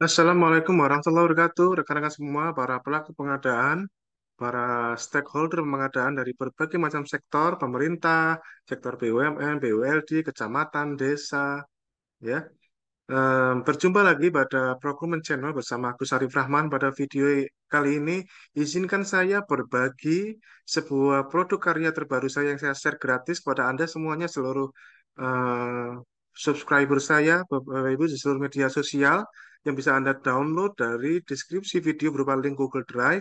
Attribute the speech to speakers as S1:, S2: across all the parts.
S1: Assalamualaikum warahmatullahi wabarakatuh, rekan-rekan semua, para pelaku pengadaan, para stakeholder pengadaan dari berbagai macam sektor, pemerintah, sektor BUMN, BULD, kecamatan, desa, ya. Berjumpa lagi pada Procurement Channel bersama aku Sarif Rahman. Pada video kali ini, izinkan saya berbagi sebuah produk karya terbaru saya yang saya share gratis kepada Anda semuanya, seluruh eh, subscriber saya, Bapak Ibu, di seluruh media sosial, yang bisa Anda download dari deskripsi video berupa link Google Drive,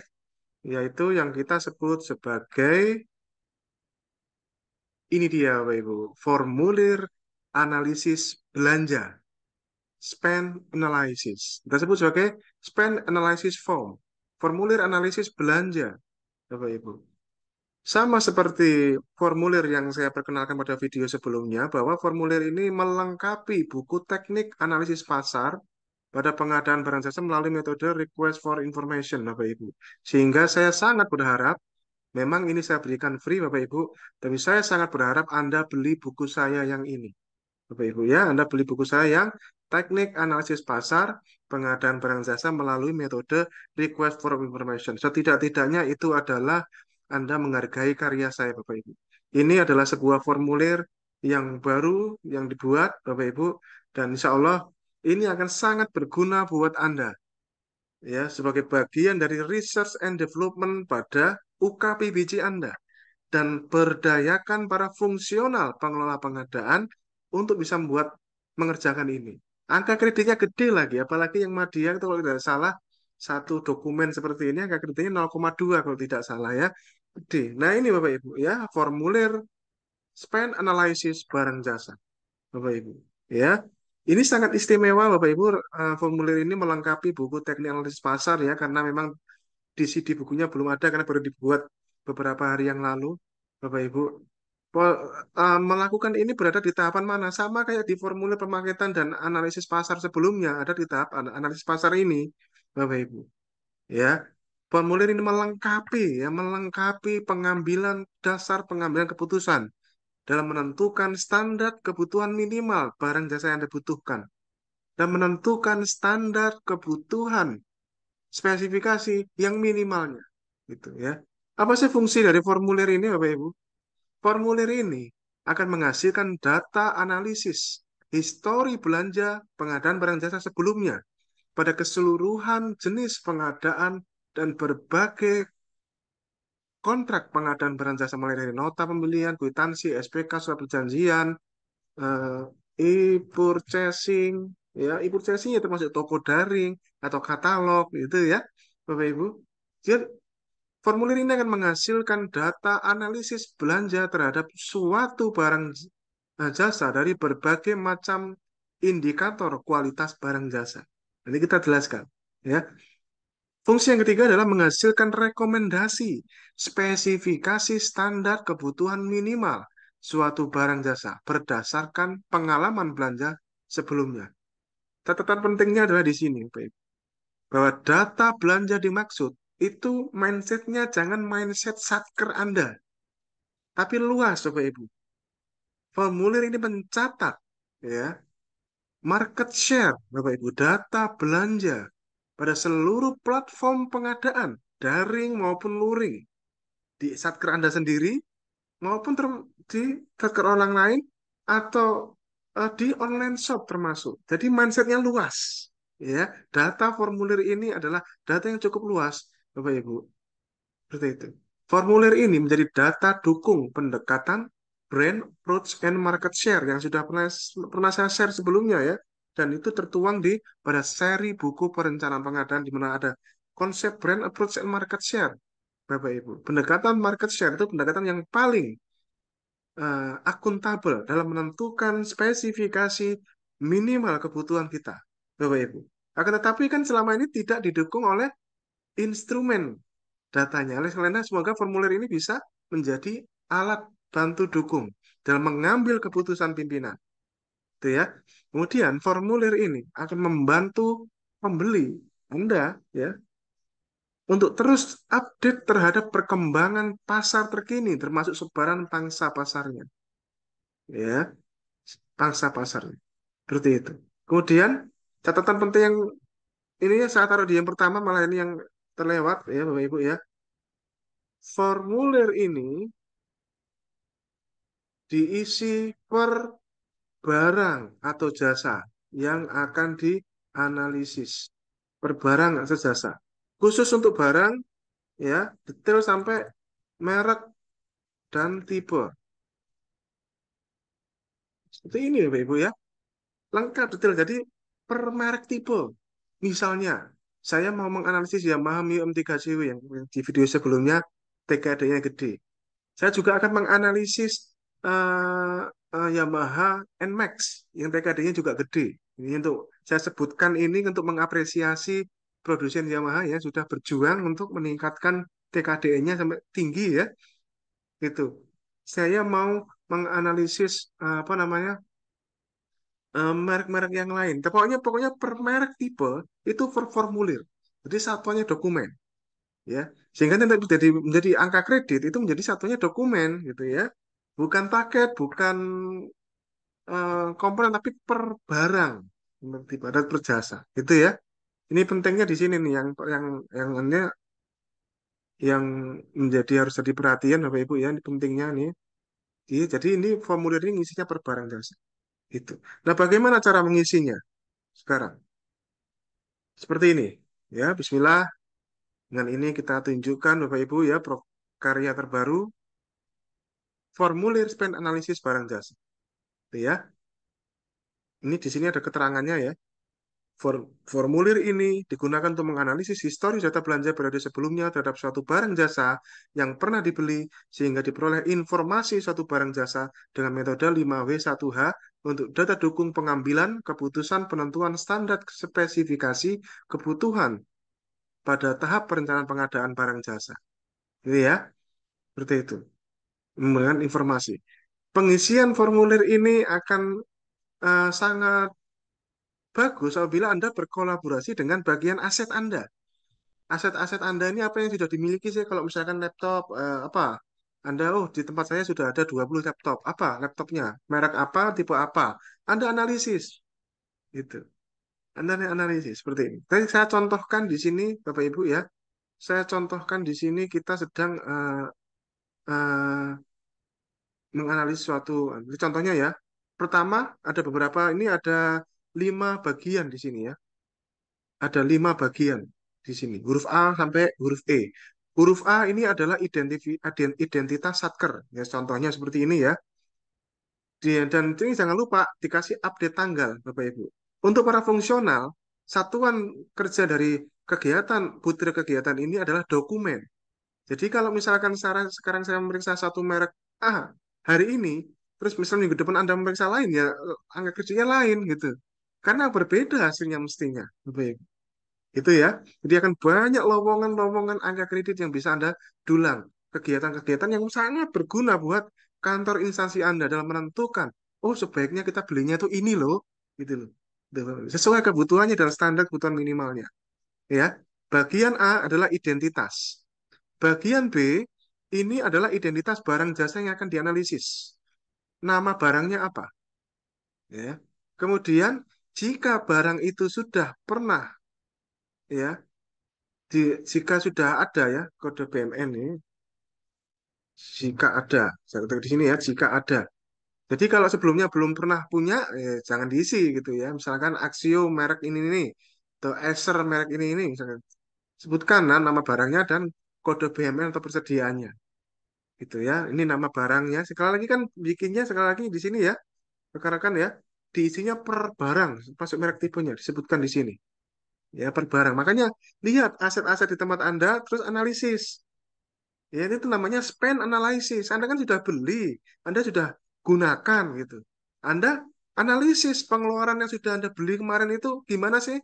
S1: yaitu yang kita sebut sebagai, ini dia Bapak Ibu, formulir analisis belanja. Spend analysis. Kita sebut sebagai spend analysis form. Formulir analisis belanja, Bapak Ibu. Sama seperti formulir yang saya perkenalkan pada video sebelumnya, bahwa formulir ini melengkapi buku teknik analisis pasar pada pengadaan barang jasa melalui metode request for information, Bapak Ibu. Sehingga saya sangat berharap, memang ini saya berikan free, Bapak Ibu, tapi saya sangat berharap Anda beli buku saya yang ini. Bapak Ibu ya, Anda beli buku saya yang teknik analisis pasar pengadaan barang jasa melalui metode request for information. Setidak-tidaknya itu adalah Anda menghargai karya saya, Bapak Ibu. Ini adalah sebuah formulir yang baru yang dibuat, Bapak Ibu, dan insya Allah ini akan sangat berguna buat Anda ya sebagai bagian dari research and development pada UKPBJ Anda dan berdayakan para fungsional pengelola pengadaan untuk bisa mengerjakan ini. Angka kreditnya gede lagi, apalagi yang Madia itu kalau tidak salah satu dokumen seperti ini angka kreditnya 0,2 kalau tidak salah ya. Gede. Nah ini Bapak Ibu ya, formulir spend analysis barang jasa. Bapak Ibu ya. Ini sangat istimewa Bapak Ibu, formulir ini melengkapi buku teknik analisis pasar ya, karena memang di CD bukunya belum ada karena baru dibuat beberapa hari yang lalu, Bapak Ibu. Melakukan ini berada di tahapan mana? Sama kayak di formulir pemaketan dan analisis pasar sebelumnya, ada di tahap analisis pasar ini, Bapak Ibu. Ya, formulir ini melengkapi pengambilan dasar pengambilan keputusan dalam menentukan standar kebutuhan minimal barang jasa yang dibutuhkan dan menentukan standar kebutuhan spesifikasi yang minimalnya gitu ya. Apa sih fungsi dari formulir ini Bapak Ibu? Formulir ini akan menghasilkan data analisis histori belanja pengadaan barang jasa sebelumnya pada keseluruhan jenis pengadaan dan berbagai kontrak pengadaan barang jasa mulai dari nota pembelian, kwitansi, SPK, surat perjanjian, eh, e-purchasing, ya e-purchasing ya termasuk toko daring atau katalog gitu ya, Bapak Ibu. Jadi formulir ini akan menghasilkan data analisis belanja terhadap suatu barang jasa dari berbagai macam indikator kualitas barang jasa. Nanti kita jelaskan, ya. Fungsi yang ketiga adalah menghasilkan rekomendasi, spesifikasi standar kebutuhan minimal suatu barang jasa berdasarkan pengalaman belanja sebelumnya. Catatan pentingnya adalah di sini, Pak Ibu, bahwa data belanja dimaksud itu mindsetnya jangan mindset satker Anda, tapi luas, Bapak Ibu. Formulir ini mencatat, ya, market share, Bapak Ibu, data belanja pada seluruh platform pengadaan, daring maupun luring, di satker Anda sendiri maupun di satker orang lain atau di online shop termasuk. Jadi mindsetnya luas. Ya, data formulir ini adalah data yang cukup luas, Bapak Ibu. Seperti itu. Formulir ini menjadi data dukung pendekatan brand approach and market share yang sudah pernah saya share sebelumnya ya. Dan itu tertuang di pada seri buku perencanaan pengadaan di mana ada konsep brand approach and market share. Bapak Ibu, pendekatan market share itu pendekatan yang paling akuntabel dalam menentukan spesifikasi minimal kebutuhan kita, Bapak Ibu. Akan tetapi kan selama ini tidak didukung oleh instrumen datanya. Oleh karena semoga formulir ini bisa menjadi alat bantu dukung dalam mengambil keputusan pimpinan. Itu ya. Kemudian formulir ini akan membantu pembeli Anda ya untuk terus update terhadap perkembangan pasar terkini termasuk sebaran pangsa pasarnya. Ya, pangsa pasarnya. Seperti itu. Kemudian catatan penting yang ini ya saya taruh di yang pertama malah ini yang terlewat ya Bapak Ibu ya. Formulir ini diisi per barang atau jasa yang akan dianalisis. Per barang atau jasa. Khusus untuk barang ya, detail sampai merek dan tipe. Seperti ini ya Bapak Ibu ya. Lengkap detail. Jadi per merek tipe. Misalnya, saya mau menganalisis Yamaha Mio M3 JW yang di video sebelumnya TKD-nya gede. Saya juga akan menganalisis eh, Yamaha NMAX yang TKD-nya juga gede. Ini untuk saya sebutkan ini untuk mengapresiasi produsen Yamaha yang sudah berjuang untuk meningkatkan TKD-nya sampai tinggi ya, gitu. Saya mau menganalisis apa namanya merek-merek yang lain. Pokoknya pokoknya per merek tipe itu per formulir. Jadi satuannya dokumen, ya. Sehingga nanti menjadi angka kredit itu menjadi satunya dokumen, gitu ya. Bukan paket, bukan komponen, tapi per barang, tipe dan per jasa, gitu ya. Ini pentingnya di sini nih yang menjadi harus jadi perhatian Bapak Ibu ya. Ini pentingnya nih. Jadi ini formulir ini ngisinya per barang jasa. Itu. Nah, bagaimana cara mengisinya sekarang? Seperti ini. Ya, Bismillah. Dengan ini kita tunjukkan Bapak Ibu ya, karya terbaru, formulir spend analisis barang jasa. Itu ya. Ini di sini ada keterangannya ya. Formulir ini digunakan untuk menganalisis historis data belanja periode sebelumnya terhadap suatu barang jasa yang pernah dibeli sehingga diperoleh informasi suatu barang jasa dengan metode 5W1H untuk data dukung pengambilan keputusan penentuan standar spesifikasi kebutuhan pada tahap perencanaan pengadaan barang jasa. Gitu ya, seperti itu. Dengan informasi. Pengisian formulir ini akan sangat bagus apabila Anda berkolaborasi dengan bagian aset Anda. Aset-aset Anda ini apa yang sudah dimiliki sih? Kalau misalkan laptop, apa? Anda, oh di tempat saya sudah ada 20 laptop. Apa laptopnya? Merek apa? Tipe apa? Anda analisis. Gitu. Anda analisis seperti ini. Tadi saya contohkan di sini, Bapak Ibu ya. Saya contohkan di sini kita sedang eh, menganalisis suatu. Ini contohnya ya. Pertama, ada beberapa, ini ada 5 bagian di sini ya. Ada 5 bagian di sini. Huruf A sampai huruf E. Huruf A ini adalah identitas satker. Ya, contohnya seperti ini ya. Dan ini jangan lupa dikasih update tanggal, Bapak Ibu. Untuk para fungsional, satuan kerja dari kegiatan, butir kegiatan ini adalah dokumen. Jadi kalau misalkan sekarang saya memeriksa satu merek A hari ini, terus misalnya minggu depan Anda memeriksa lain, ya angka kerjanya lain gitu. Karena berbeda hasilnya mestinya. Bapak Ibu. Itu ya. Jadi akan banyak lowongan-lowongan angka kredit yang bisa Anda dulang. Kegiatan-kegiatan yang sangat berguna buat kantor instansi Anda dalam menentukan, oh sebaiknya kita belinya tuh ini loh, gitu loh. Sesuai kebutuhannya dan standar kebutuhan minimalnya. Ya. Bagian A adalah identitas. Bagian B ini adalah identitas barang jasa yang akan dianalisis. Nama barangnya apa? Ya. Kemudian jika barang itu sudah pernah ya jika sudah ada ya kode BMN ini, jika ada, saya katakan di sini ya, jika ada. Jadi kalau sebelumnya belum pernah punya, jangan diisi gitu ya. Misalkan Axio merek ini, atau Acer merek ini, misalkan sebutkan nama barangnya dan kode BMN atau persediaannya, gitu ya. Ini nama barangnya. Sekali lagi kan bikinnya sekali lagi di sini ya, rekan-rekan ya, diisinya per barang, masuk merek tipenya disebutkan di sini, ya per barang. Makanya lihat aset-aset di tempat Anda, terus analisis. Ya, itu namanya spend analysis. Anda kan sudah beli, Anda sudah gunakan gitu. Anda analisis pengeluaran yang sudah Anda beli kemarin itu gimana sih?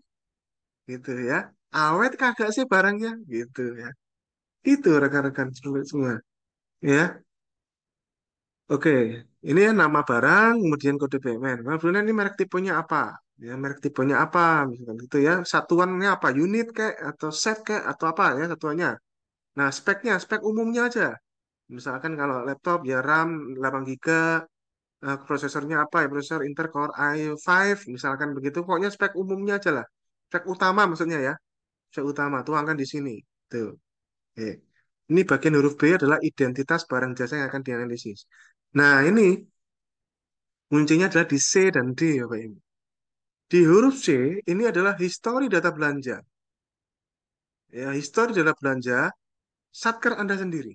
S1: Gitu ya. Awet kagak sih barangnya? Gitu ya. Itu rekan-rekan semua. Ya, oke. Ini ya nama barang, kemudian kode payment. Kemudian ini merek tipenya apa? Ya, merek tipenya apa? Misalkan gitu ya. Satuannya apa? Unit kayak atau set kayak atau apa ya satuannya? Nah, spek umumnya aja. Misalkan kalau laptop ya RAM 8 GB, prosesornya apa ya? Prosesor Intel Core i5 misalkan begitu. Pokoknya spek umumnya aja lah. cek utama maksudnya ya. Cek utama, tuangkan di sini. Tuh. Oke. Ini bagian huruf B adalah identitas barang jasa yang akan dianalisis. Nah, ini kuncinya adalah di C dan D, Bapak Ibu. Di huruf C, ini adalah histori data belanja. Ya, histori data belanja, satker Anda sendiri.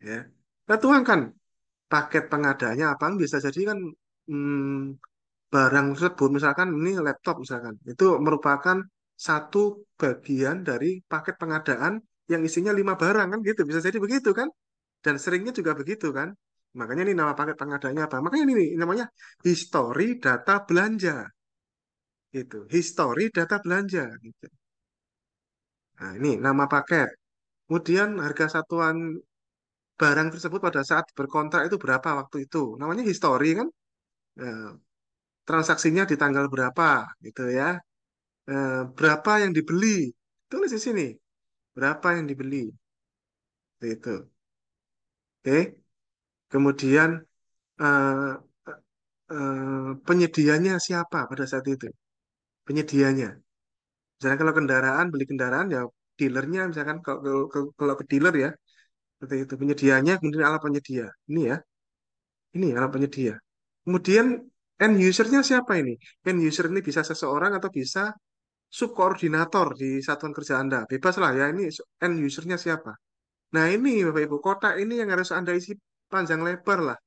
S1: Ya. Kita tuangkan paket pengadaannya apa, bisa jadi kan barang tersebut, misalkan ini laptop misalkan, itu merupakan satu bagian dari paket pengadaan yang isinya 5 barang kan gitu, bisa jadi begitu kan? Dan seringnya juga begitu kan? Makanya ini nama paket pengadaannya apa? Makanya ini namanya history data belanja gitu. History data belanja gitu. Nah, ini nama paket. Kemudian harga satuan barang tersebut pada saat berkontrak itu berapa waktu itu. Namanya history kan? Nah, transaksinya di tanggal berapa gitu ya. Berapa yang dibeli? Tulis di sini. Berapa yang dibeli? Itu. Oke. Kemudian eh, penyedianya siapa pada saat itu? Penyedianya. Misalnya kalau kendaraan, beli kendaraan ya dealernya misalkan kalau ke dealer ya seperti itu. Penyedianya kemudian alat penyedia. Ini ya. Ini alat penyedia. Kemudian end usernya siapa ini? End user ini bisa seseorang atau bisa subkoordinator di satuan kerja Anda. Bebas lah ya, ini end usernya siapa. Nah ini Bapak Ibu, kotak ini yang harus Anda isi panjang lebar lah.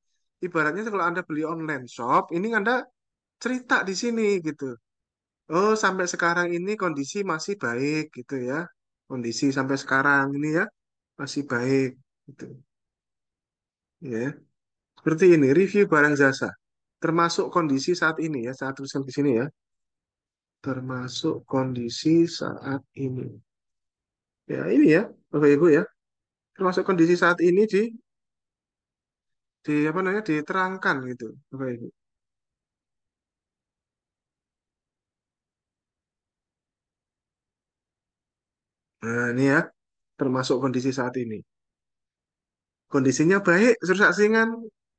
S1: Ibaratnya kalau Anda beli online shop, ini Anda cerita di sini gitu. Oh, sampai sekarang ini kondisi masih baik gitu ya. Kondisi sampai sekarang ini ya, masih baik gitu. Ya, seperti ini, review barang jasa. Termasuk kondisi saat ini ya, saat tulisan di sini ya. Termasuk kondisi saat ini. Ya, ini ya, Bapak Ibu ya. Termasuk kondisi saat ini di apa namanya diterangkan gitu Bapak Ibu. Nah, ini ya termasuk kondisi saat ini. Kondisinya baik, terus sasingan.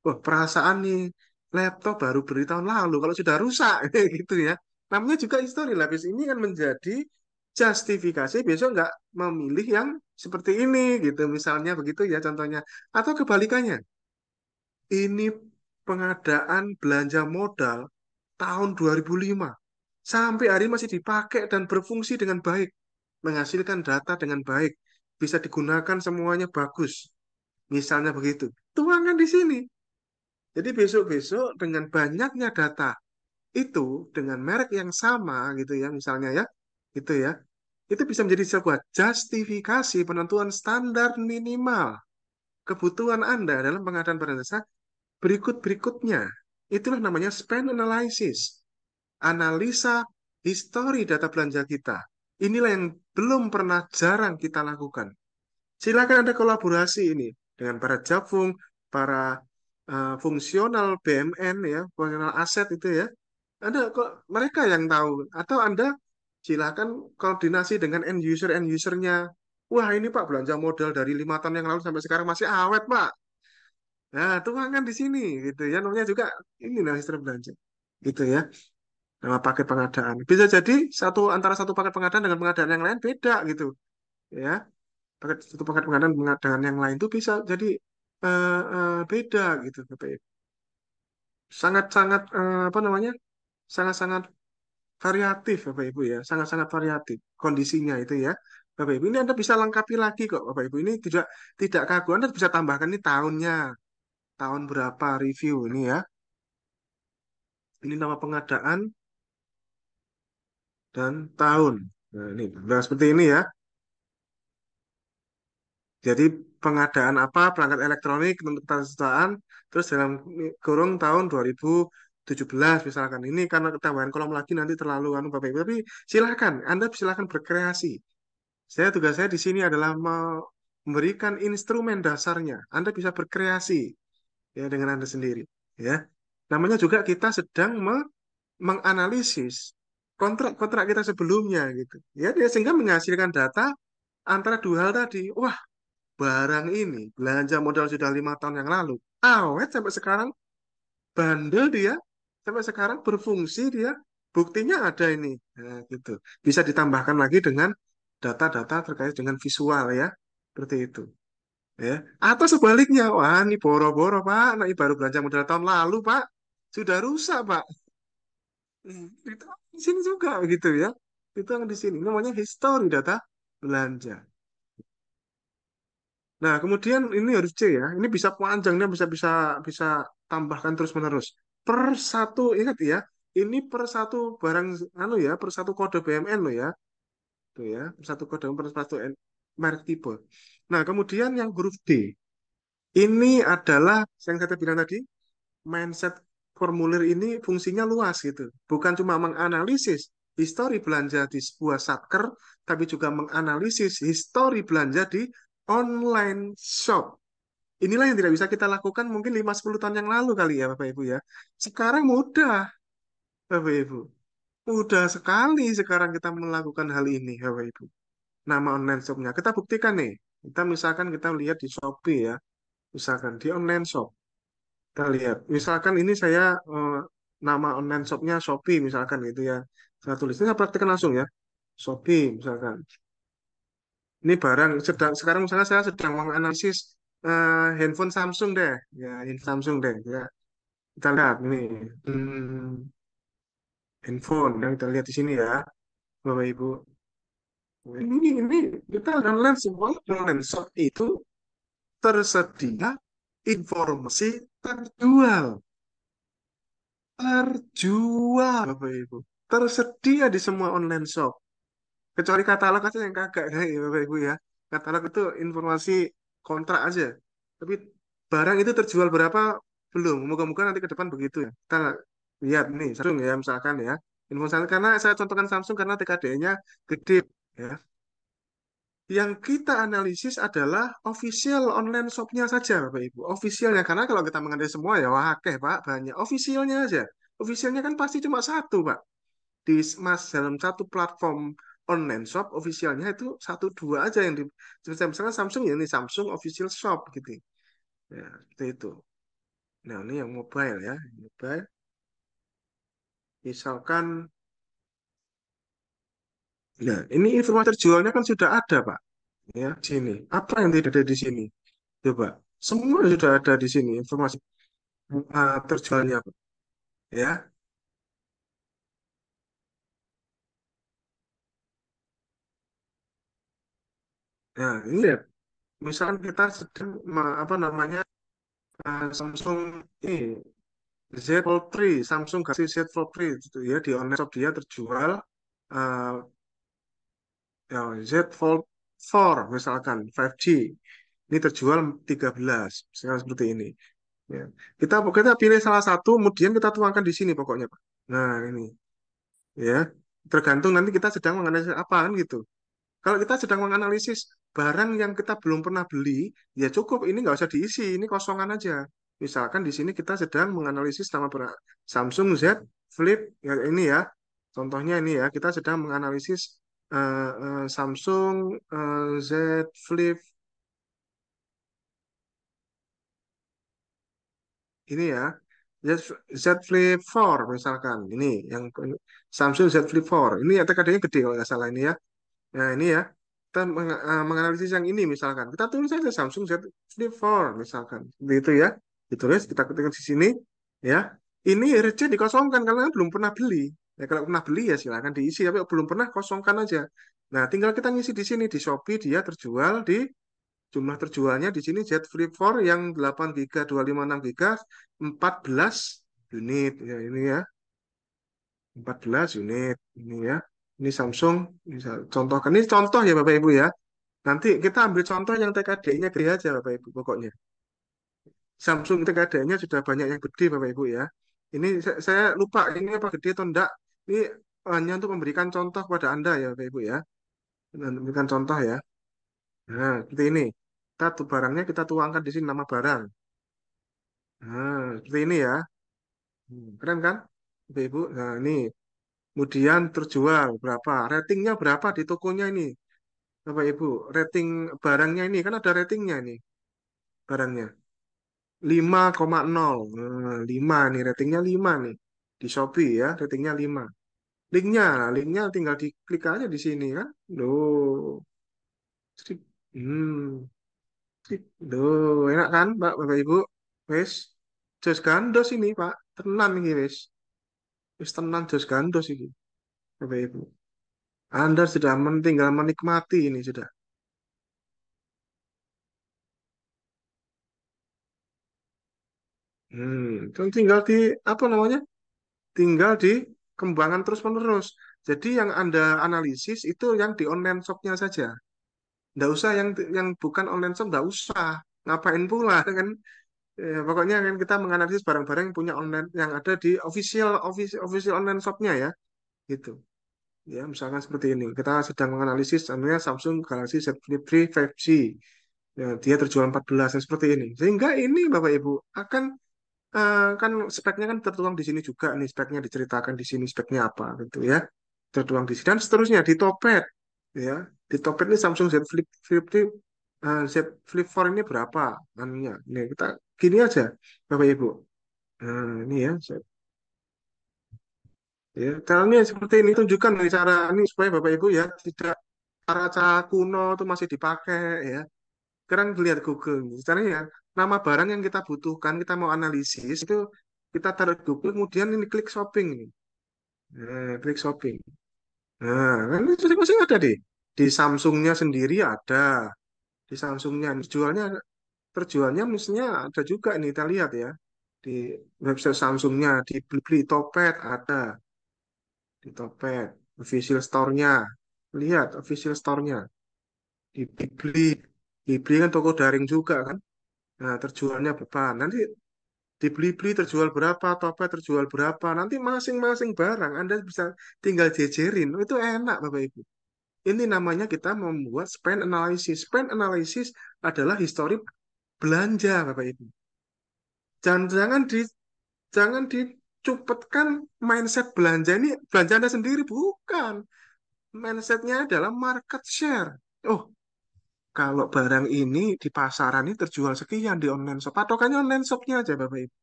S1: Wah, perasaan nih laptop baru beli tahun lalu kalau sudah rusak gitu ya. Namanya juga histori lapis ini kan menjadi justifikasi besok nggak memilih yang seperti ini gitu. Misalnya begitu ya contohnya. Atau kebalikannya. Ini pengadaan belanja modal tahun 2005. Sampai hari ini masih dipakai dan berfungsi dengan baik. Menghasilkan data dengan baik. Bisa digunakan semuanya bagus. Misalnya begitu. Tuangkan di sini. Jadi besok-besok dengan banyaknya data itu dengan merek yang sama gitu ya misalnya ya. Itu ya. Itu bisa menjadi sebuah justifikasi penentuan standar minimal kebutuhan Anda dalam pengadaan barang jasa berikut-berikutnya. Itulah namanya spend analysis. Analisa histori data belanja kita. Inilah yang belum pernah jarang kita lakukan. Silakan ada kolaborasi ini dengan para Jafung, para fungsional BMN ya, fungsional aset itu ya. Ada kok mereka yang tahu atau Anda silakan koordinasi dengan end usernya. Wah ini Pak belanja modal dari 5 tahun yang lalu sampai sekarang masih awet Pak. Nah tuangkan di sini gitu ya. Namanya juga ini nah histori belanja gitu ya. Nama paket pengadaan. Bisa jadi antara satu paket pengadaan dengan pengadaan yang lain beda gitu ya. Satu paket pengadaan dengan yang lain itu bisa jadi beda gitu Bapak Ibu. Sangat-sangat apa namanya? Sangat-sangat variatif Bapak Ibu ya, sangat-sangat variatif kondisinya itu ya. Bapak Ibu ini Anda bisa lengkapi lagi kok Bapak Ibu ini tidak tidak kagu. Anda bisa tambahkan ini tahunnya, tahun berapa review ini ya. Ini nama pengadaan dan tahun. Nah, ini nah, seperti ini ya. Jadi pengadaan apa perangkat elektronik untuk ketersediaan terus dalam kurung tahun 2017 misalkan ini karena tambahan kolom lagi nanti terlalu anu Bapak Ibu tapi silahkan Anda silahkan berkreasi. Tugas saya di sini adalah memberikan instrumen dasarnya. Anda bisa berkreasi ya dengan Anda sendiri ya. Namanya juga kita sedang menganalisis kontrak-kontrak kita sebelumnya gitu. Ya, sehingga menghasilkan data antara dua hal tadi. Wah, barang ini belanja modal sudah 5 tahun yang lalu. Awet sampai sekarang, bandel dia, sampai sekarang berfungsi dia, buktinya ada ini. Nah, gitu. Bisa ditambahkan lagi dengan data-data terkait dengan visual ya. Seperti itu. Ya. Atau sebaliknya, wah ini boro-boro Pak, nah, ini baru belanja modal tahun lalu Pak, sudah rusak Pak. Itu di sini juga gitu ya. Itu yang di sini namanya history data belanja. Nah, kemudian ini harus C ya. Ini bisa panjangnya bisa bisa bisa tambahkan terus-menerus. Per satu ingat ya, ini per satu barang anu ya, per satu kode BMN lo ya. Tuh ya, per satu kode per satu merek tipe. Nah, kemudian yang huruf D. Ini adalah yang saya bilang tadi, mindset formulir ini fungsinya luas gitu. Bukan cuma menganalisis histori belanja di sebuah satker, tapi juga menganalisis histori belanja di online shop. Inilah yang tidak bisa kita lakukan mungkin 5-10 tahun yang lalu kali ya Bapak Ibu ya. Sekarang mudah Bapak Ibu. Mudah sekali sekarang kita melakukan hal ini Bapak Ibu. Nama online shopnya. Kita buktikan nih. Kita misalkan kita lihat di Shopee ya. Misalkan di online shop. Kita lihat. Misalkan ini saya nama online shopnya Shopee misalkan gitu ya. Saya tulis. Ini saya praktekkan langsung ya. Shopee misalkan. Ini barang sedang sekarang misalnya saya sedang menganalisis handphone Samsung deh. Ya, handphone Samsung deh. Ya. Kita lihat ini handphone yang kita lihat di sini ya, Bapak Ibu. Ini kita online semua online shop itu tersedia informasi terjual, terjual, Bapak Ibu. Tersedia di semua online shop. Kecuali katalog aja yang kagak, ya, Bapak Ibu ya. Katalog itu informasi kontrak aja. Tapi barang itu terjual berapa belum. Moga-moga nanti ke depan begitu ya. Kita lihat nih, Samsung ya misalkan ya. Info Samsung karena saya contohkan Samsung karena TKD-nya gede ya. Yang kita analisis adalah official online shop-nya saja, Bapak Ibu. Officialnya, karena kalau kita mengenai semua ya, wah, oke, Pak, banyak. Officialnya aja. Officialnya kan pasti cuma satu, Pak. Di mas dalam satu platform online shop, officialnya itu satu dua aja yang di misalnya Samsung ya ini Samsung official shop gitu. Ya, seperti itu. Nah, ini yang mobile ya. Mobile. Misalkan, nah, ini informasi terjualnya kan sudah ada, Pak. Ya, sini. Apa yang tidak ada di sini? Coba. Semua sudah ada di sini informasi terjualnya, Pak. Ya. Nah, ini lihat. Misalkan kita sedang apa namanya Samsung ini Z Fold 3, Samsung Galaxy Z Fold 3 gitu ya di online shop dia terjual eh, ya, Z Fold 4 misalkan 5G ini terjual 13 misalkan seperti ini ya. Kita pilih salah satu kemudian kita tuangkan di sini pokoknya Pak. Nah, ini ya tergantung nanti kita sedang menganalisis apa kan gitu. Kalau kita sedang menganalisis barang yang kita belum pernah beli, ya cukup ini nggak usah diisi, ini kosongan aja. Misalkan di sini kita sedang menganalisis nama Samsung Z Flip, ya ini ya, contohnya ini ya, kita sedang menganalisis Samsung Z Flip ini ya, Z, Z Flip 4 misalkan, ini yang Samsung Z Flip 4, ini ya TKD-nya gede kalau nggak salah ini ya. Nah, ini ya, kita menganalisis yang ini misalkan. Kita tulis saja Samsung Z Flip 4 misalkan. Begitu ya. Ditulis, kita ketikkan di sini ya. Ini RC dikosongkan karena belum pernah beli. Ya kalau pernah beli ya silakan diisi, tapi belum pernah kosongkan aja. Nah, tinggal kita ngisi di sini di Shopee dia terjual di jumlah terjualnya di sini Z Flip 4 yang 8 GB, 256 GB, 14 unit ya ini ya. 14 unit ini ya. Ini Samsung bisa contohkan. Ini contoh ya Bapak Ibu ya. Nanti kita ambil contoh yang TKD-nya gede aja Bapak Ibu pokoknya. Samsung TKD-nya sudah banyak yang gede Bapak Ibu ya. Ini saya lupa ini apa gede atau enggak. Ini hanya untuk memberikan contoh kepada Anda ya Bapak Ibu ya. Memberikan contoh ya. Nah, seperti ini. Kita tuh barangnya kita tuangkan di sini nama barang. Nah, seperti ini ya. Keren kan? Bapak Ibu. Nah, ini kemudian terjual berapa? Ratingnya berapa di tokonya ini? Bapak Ibu, rating barangnya ini kan ada ratingnya nih barangnya 5,0. Nah, 5 nih ratingnya 5 nih di Shopee ya ratingnya 5. linknya tinggal diklik aja di sini kan. Loh, Sip. Sip. Loh, enak kan, Pak, Bapak Ibu? Wes, jos gandos ini, Pak. Tenan ini, wes. Wes tenan jos gandos ini, Bapak Ibu. Anda sudah tinggal menikmati ini sudah. Kan tinggal di apa namanya? Tinggal di kembangan terus-menerus. Jadi yang Anda analisis itu yang di online shop-nya saja. Nggak usah yang bukan online shop, nggak usah. Ngapain pula kan? Pokoknya kan kita menganalisis barang-barang yang punya online yang ada di official online shop-nya ya, gitu. Ya, misalkan seperti ini. Kita sedang menganalisis namanya Samsung Galaxy Z Flip 3 5G. Ya, dia terjual 14 yang seperti ini. Sehingga ini Bapak Ibu akan kan speknya kan tertuang di sini juga nih speknya diceritakan di sini speknya apa gitu ya. Tertuang di sini dan seterusnya di Topet ya. Di Topet ini Samsung Z Flip 3 Z Flip 4 ini berapa anunya. Nih kita gini aja Bapak Ibu. Nah, ini ya. Ya, caranya seperti ini tunjukkan nih cara ini supaya Bapak Ibu ya tidak cara-cara kuno itu masih dipakai ya. Sekarang lihat Google. Caranya ya, nama barang yang kita butuhkan, kita mau analisis itu kita taruh di Google, kemudian ini klik shopping ini. Klik shopping. Nah, kan itu masing-masing ada deh. Di Samsungnya sendiri ada. Di Samsungnya terjualnya mestinya ada juga ini kita lihat ya. Di website Samsungnya, di Beli Topet ada. Di Topet. Official store-nya. Lihat official store-nya. Di Bibli. Bibli kan toko daring juga kan. Nah, terjualnya berapa? Nanti dibeli-beli terjual berapa, Topet terjual berapa. Nanti masing-masing barang Anda bisa tinggal jejerin. Oh, itu enak, Bapak Ibu. Ini namanya kita membuat spend analysis. Spend analysis adalah histori belanja, Bapak Ibu. Jangan-jangan jangan dicupetkan mindset belanja ini belanja Anda sendiri, bukan. Mindsetnya adalah market share. Oh, kalau barang ini di pasaran ini terjual sekian di online shop, patokannya online shopnya aja, Bapak Ibu.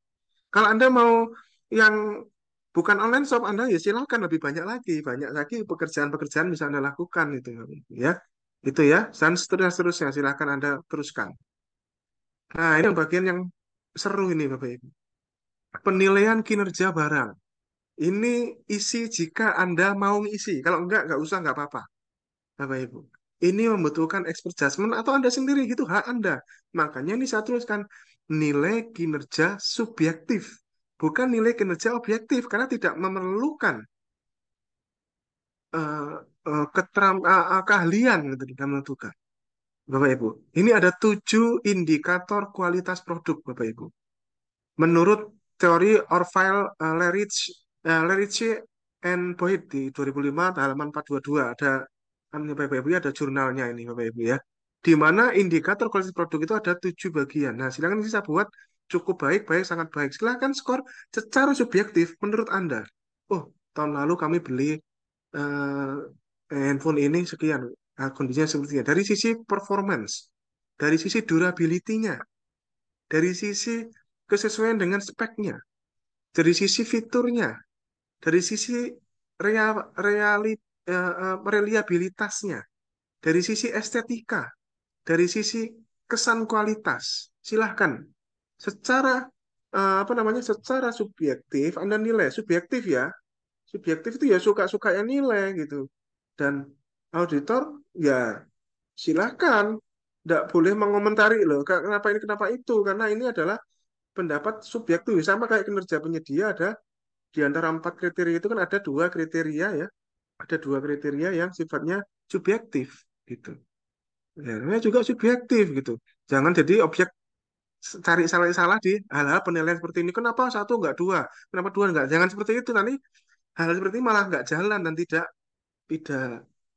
S1: Kalau Anda mau yang bukan online shop, Anda ya silakan lebih banyak lagi pekerjaan-pekerjaan bisa Anda lakukan itu, ya. Itu ya, dan seterusnya silakan Anda teruskan. Nah, ini yang bagian yang seru ini, Bapak Ibu. Penilaian kinerja barang. Ini isi jika Anda mau ngisi. Kalau nggak usah, nggak apa-apa, Bapak Ibu. Ini membutuhkan expert judgment atau Anda sendiri, gitu, hak Anda. Makanya ini saya tuliskan nilai kinerja subjektif, bukan nilai kinerja objektif, karena tidak memerlukan eh, keahlian gitu dalam menentukan. Bapak Ibu, ini ada 7 indikator kualitas produk, Bapak Ibu. Menurut teori Orville Leriche and Boyd di 2005 halaman 422 ada kan Bapak Ibu ya, ada jurnalnya ini Bapak Ibu ya. Di mana indikator kualitas produk itu ada 7 bagian. Nah, silakan bisa buat cukup baik, baik, sangat baik. Silakan skor secara subjektif menurut Anda. Oh, tahun lalu kami beli handphone ini sekian. Nah, kondisinya seperti ini. Dari sisi performance, dari sisi durability-nya, dari sisi kesesuaian dengan speknya, dari sisi fiturnya, dari sisi reliabilitasnya, dari sisi estetika, dari sisi kesan kualitas. Silahkan. Secara apa namanya? Secara subjektif Anda nilai subjektif ya. Subjektif itu ya suka-suka yang nilai gitu. Dan auditor ya silahkan. Tidak boleh mengomentari loh. Kenapa ini, kenapa itu. Karena ini adalah pendapat subjektif. Sama kayak kinerja penyedia ada di antara 4 kriteria itu kan ada 2 kriteria ya. Ada 2 kriteria yang sifatnya subjektif gitu. Ya, namanya juga subjektif gitu. Jangan jadi objek cari salah-salah di hal-hal penilaian seperti ini. Kenapa satu nggak dua? Kenapa dua nggak? Jangan seperti itu. Nanti hal seperti ini malah nggak jalan dan tidak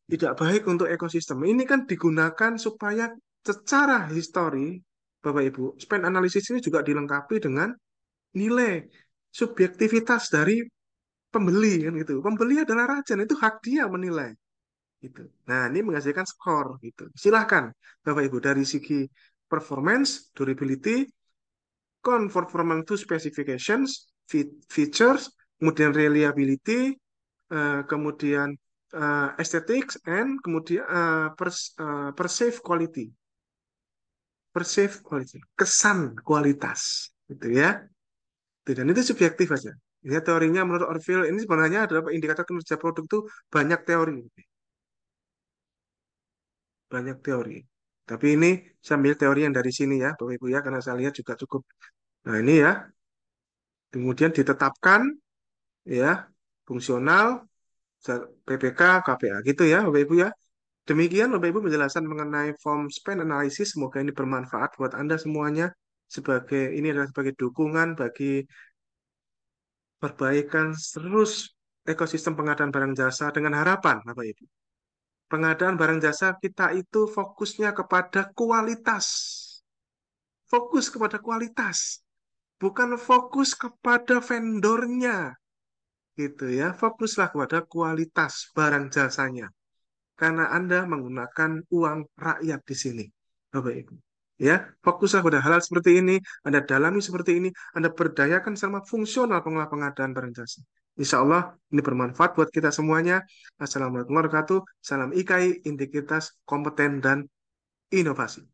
S1: tidak baik untuk ekosistem. Ini kan digunakan supaya secara histori, Bapak Ibu, spend analysis ini juga dilengkapi dengan nilai subjektivitas dari pembeli kan gitu. Pembeli adalah raja, itu hak dia menilai gitu. Nah, ini menghasilkan skor gitu. Silahkan Bapak Ibu dari segi performance, durability, conformance to specifications, features, kemudian reliability, kemudian aesthetics, and kemudian perceived quality, perceived quality, kesan kualitas, gitu ya. Dan itu subjektif aja. Ini teorinya menurut Orville ini sebenarnya adalah indikator kinerja produk itu banyak teori, banyak teori. Tapi ini saya ambil teori yang dari sini ya, Bapak Ibu ya, karena saya lihat juga cukup. Nah ini ya, kemudian ditetapkan ya, fungsional, PPK, KPA gitu ya, Bapak Ibu ya. Demikian Bapak Ibu penjelasan mengenai form span analysis. Semoga ini bermanfaat buat Anda semuanya. Sebagai ini adalah sebagai dukungan bagi perbaikan terus ekosistem pengadaan barang jasa dengan harapan, Bapak Ibu. Pengadaan barang jasa kita itu fokusnya kepada kualitas. Fokus kepada kualitas, bukan fokus kepada vendornya, gitu ya. Fokuslah kepada kualitas barang jasanya, karena Anda menggunakan uang rakyat di sini, Bapak Ibu. Ya, fokuslah pada hal seperti ini, Anda dalami seperti ini, Anda berdayakan sama fungsional pengelola pengadaan barang jasa. Insya Allah ini bermanfaat buat kita semuanya. Assalamualaikum warahmatullahi wabarakatuh. Salam IKI, integritas, kompeten, dan inovasi.